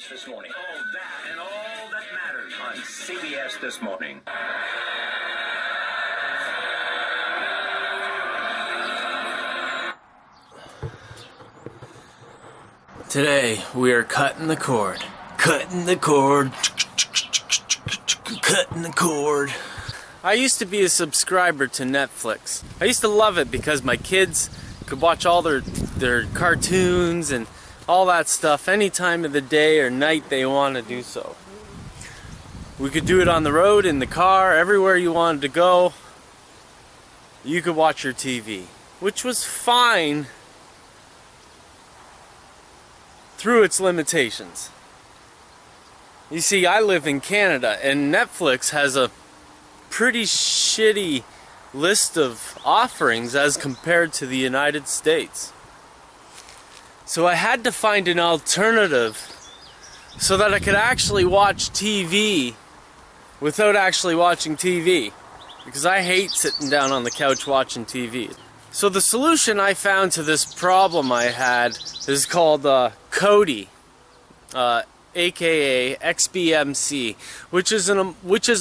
This morning. All that and all that matters on CBS This Morning. Today we are cutting the cord. Cutting the cord. Cutting the cord. I used to be a subscriber to Netflix. I used to love it because my kids could watch all their cartoons and all that stuff any time of the day or night they want to do so. We could do it on the road, in the car, everywhere you wanted to go. You could watch your TV, which was fine through its limitations. You see, I live in Canada and Netflix has a pretty shitty list of offerings as compared to the United States. So I had to find an alternative so that I could actually watch TV without actually watching TV, because I hate sitting down on the couch watching TV. So the solution I found to this problem I had is called Kodi, aka XBMC, which is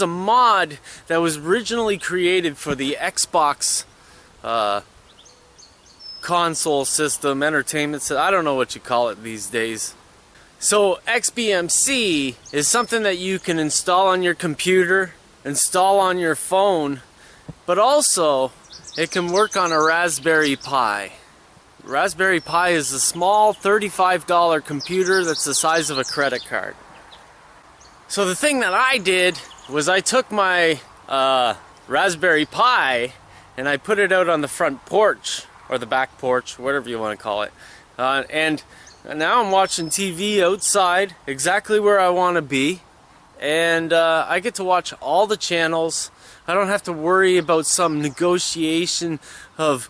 a mod that was originally created for the Xbox console system, entertainment system, I don't know what you call it these days. So XBMC is something that you can install on your computer, install on your phone, but also it can work on a Raspberry Pi. Raspberry Pi is a small $35 computer that's the size of a credit card. So the thing that I did was I took my Raspberry Pi and I put it out on the front porch, or the back porch, whatever you want to call it. And now I'm watching TV outside, exactly where I want to be. And I get to watch all the channels. I don't have to worry about some negotiation of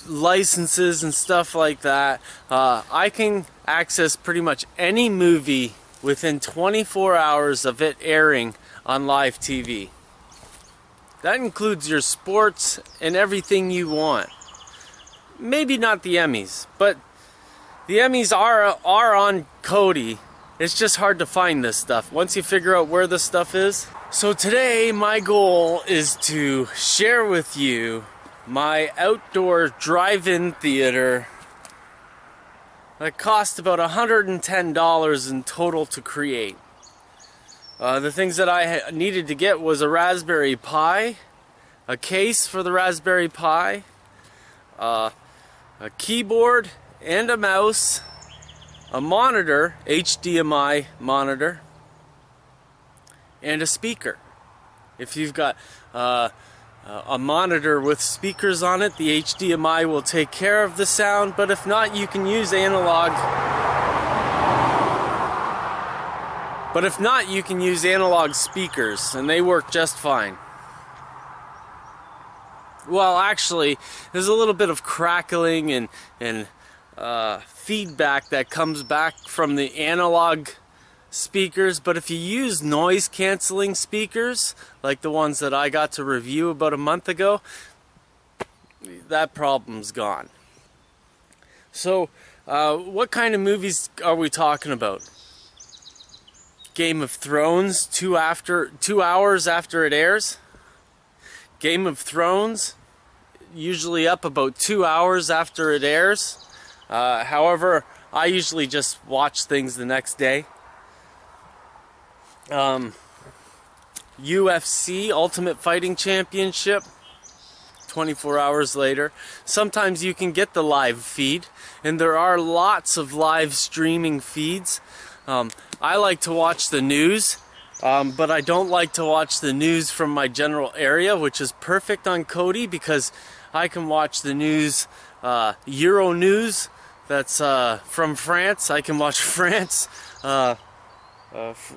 licenses and stuff like that. I can access pretty much any movie within 24 hours of it airing on live TV. That includes your sports and everything you want. Maybe not the Emmys, but the Emmys are on Kodi. It's just hard to find this stuff once you figure out where this stuff is. So today my goal is to share with you my outdoor drive-in theater that cost about $110 in total to create. The things that I needed to get was a Raspberry Pi, a case for the Raspberry Pi, a keyboard and a mouse, a monitor, HDMI monitor, and a speaker. If you've got a monitor with speakers on it, the HDMI will take care of the sound, but if not, you can use analog. But if not, you can use analog speakers, and they work just fine. Well, actually, there's a little bit of crackling and feedback that comes back from the analog speakers, but if you use noise canceling speakers like the ones that I got to review about a month ago, that problem's gone. So what kind of movies are we talking about? Game of Thrones 2 hours after it airs? Game of Thrones usually up about 2 hours after it airs. However, I usually just watch things the next day. UFC, Ultimate Fighting Championship, 24 hours later. Sometimes you can get the live feed, and there are lots of live streaming feeds. I like to watch the news, but I don't like to watch the news from my general area, which is perfect on Kodi because I can watch the news, Euro news, that's from France. I can watch France,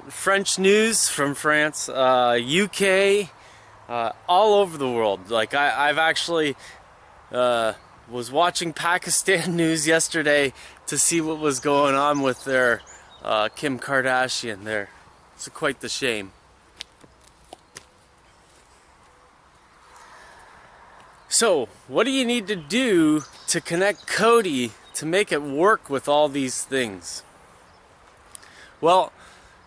French news from France, UK, all over the world. Like I've actually was watching Pakistan news yesterday to see what was going on with their Kim Kardashian there. It's quite the shame. So, what do you need to do to connect Kodi to make it work with all these things? Well,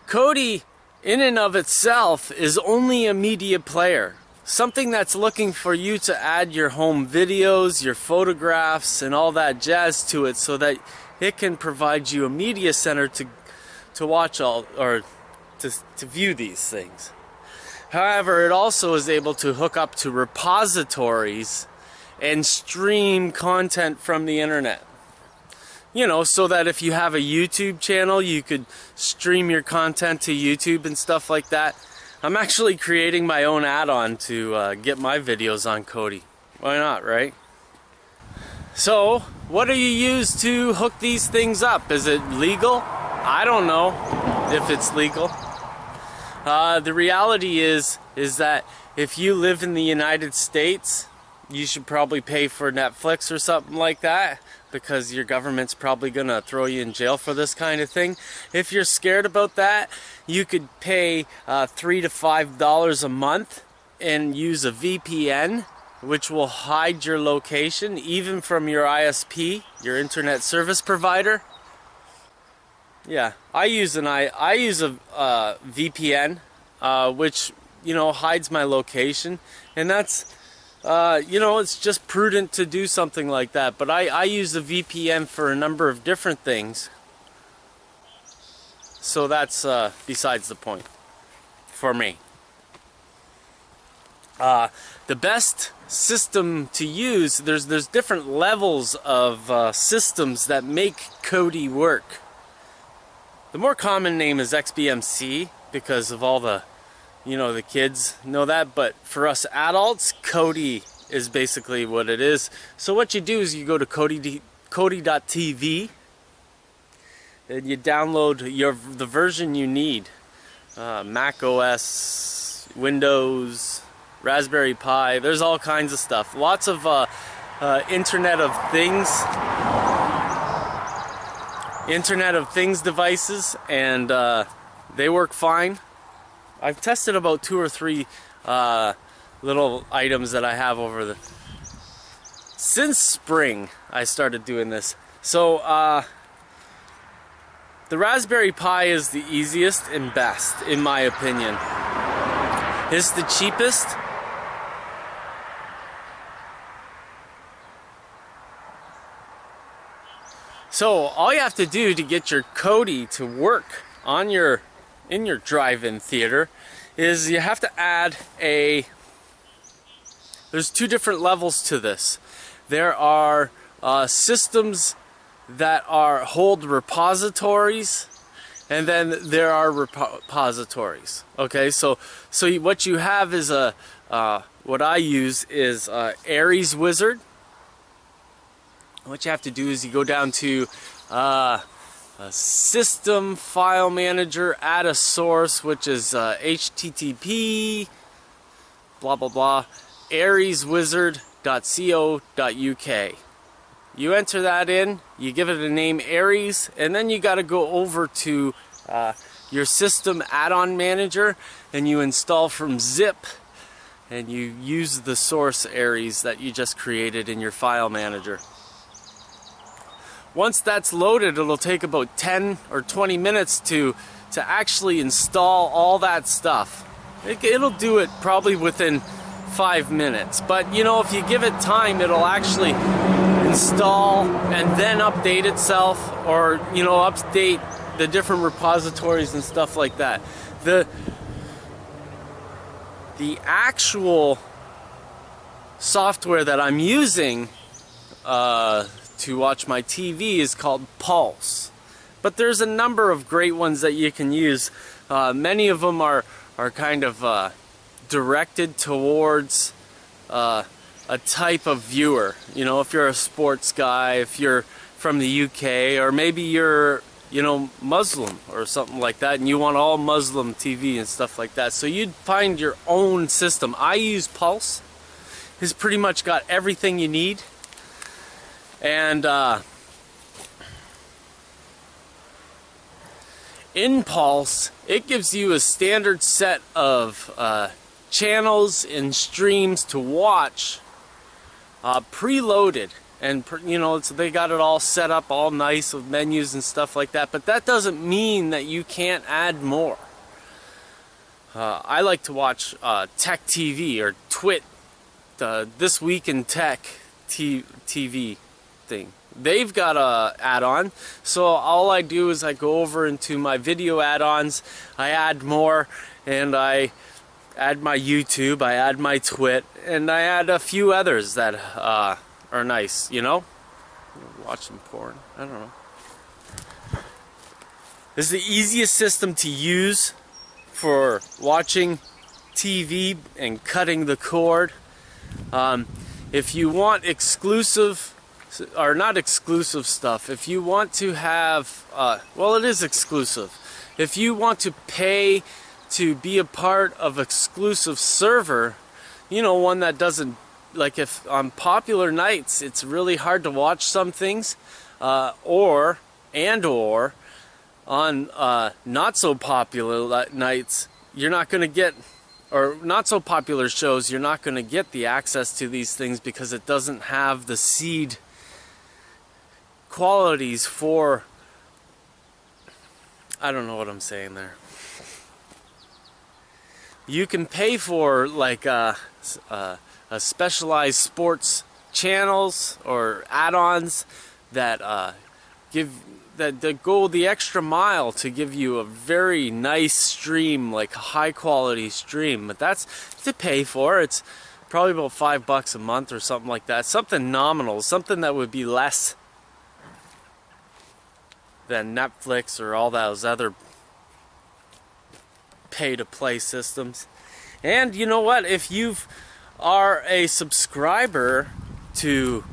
Kodi in and of itself is only a media player. Something that's looking for you to add your home videos, your photographs, and all that jazz to it so that it can provide you a media center to watch all, or to view these things. However, it also is able to hook up to repositories and stream content from the internet. You know, so that if you have a YouTube channel, you could stream your content to YouTube and stuff like that. I'm actually creating my own add-on to get my videos on Kodi. Why not, right? So, what do you use to hook these things up? Is it legal? I don't know if it's legal. The reality is that if you live in the United States, you should probably pay for Netflix or something like that, because your government's probably gonna throw you in jail for this kind of thing. If you're scared about that, you could pay $3 to $5 a month and use a VPN, which will hide your location even from your ISP, your internet service provider. Yeah, I use a VPN, which, you know, hides my location, and that's you know, it's just prudent to do something like that. But I use a VPN for a number of different things, so that's besides the point for me. The best system to use, there's different levels of systems that make Kodi work. The more common name is XBMC because of all the, you know, the kids know that, but for us adults, Kodi is basically what it is. So what you do is you go to Kodi.tv and you download the version you need. Mac OS, Windows, Raspberry Pi, there's all kinds of stuff. Lots of Internet of Things devices, and they work fine. I've tested about 2 or 3 little items that I have since spring. I started doing this. So the Raspberry Pi is the easiest and best, in my opinion. It's the cheapest. So all you have to do to get your Kodi to work on in your drive-in theater is you have to add there's 2 different levels to this. There are systems that hold repositories, and then there are repositories. Okay, so what you have is what I use is Ares Wizard. What you have to do is you go down to System File Manager, add a source, which is http blah blah blah areswizard.co.uk. You enter that in, you give it a name Ares, and then you got to go over to your system add-on manager and you install from zip, and you use the source Ares that you just created in your file manager. Once that's loaded, it'll take about 10 or 20 minutes to actually install all that stuff. It'll do it probably within 5 minutes. But, you know, if you give it time, it'll actually install and then update itself, or, you know, update the different repositories and stuff like that. The actual software that I'm using to watch my TV is called Pulse, but there's a number of great ones that you can use. Many of them are kind of directed towards a type of viewer. You know, if you're a sports guy, if you're from the UK, or maybe you're, you know, Muslim or something like that, and you want all Muslim TV and stuff like that. So you'd find your own system. I use Pulse. It's pretty much got everything you need. And in Pulse, it gives you a standard set of channels and streams to watch preloaded. and you know, so they got it all set up all nice with menus and stuff like that, but that doesn't mean that you can't add more. I like to watch Tech TV or Twit, This Week in Tech TV thing. They've got a add-on, so all I do is I go over into my video add-ons, I add more, and I add my YouTube, I add my Twit, and I add a few others that are nice, you know? Watch some porn, I don't know. This is the easiest system to use for watching TV and cutting the cord. If you want exclusive, or not exclusive stuff, if you want to have, well, it is exclusive. If you want to pay to be a part of exclusive server, you know, one that doesn't, like if on popular nights it's really hard to watch some things, or on not so popular nights, you're not going to get, or not so popular shows, you're not going to get the access to these things because it doesn't have the seed qualities for, I don't know what I'm saying there. You can pay for like a specialized sports channels or add-ons that that go the extra mile to give you a very nice stream, like a high quality stream. But that's to pay for. It's probably about $5 a month or something like that. Something nominal, something that would be less than Netflix or all those other pay-to-play systems. And you know what? If you are a subscriber to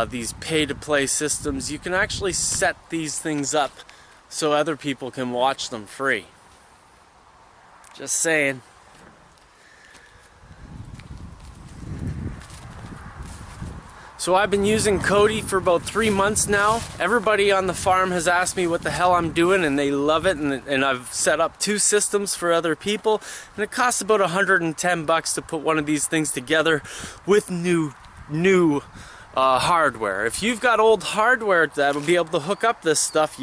these pay-to-play systems, you can actually set these things up so other people can watch them free. Just saying. So I've been using Kodi for about 3 months now. Everybody on the farm has asked me what the hell I'm doing, and they love it. And I've set up 2 systems for other people, and it costs about $110 to put one of these things together with new hardware. If you've got old hardware that'll be able to hook up this stuff,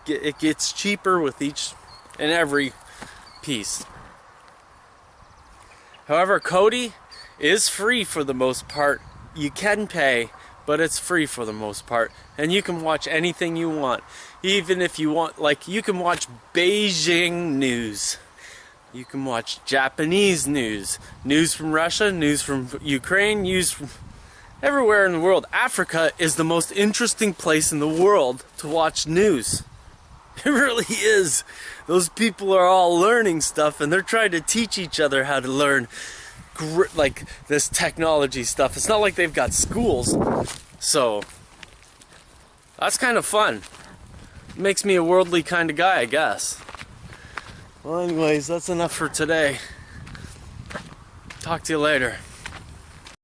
it gets cheaper with each and every piece. However, Kodi is free for the most part. You can pay, but it's free for the most part, and you can watch anything you want. Even if you want, like, you can watch Beijing news, you can watch Japanese news, news from Russia, news from Ukraine, news from everywhere in the world. Africa is the most interesting place in the world to watch news. It really is. Those people are all learning stuff, and they're trying to teach each other how to learn like this technology stuff. It's not like they've got schools, so that's kind of fun. Makes me a worldly kind of guy, I guess. Well, anyways, that's enough for today. Talk to you later.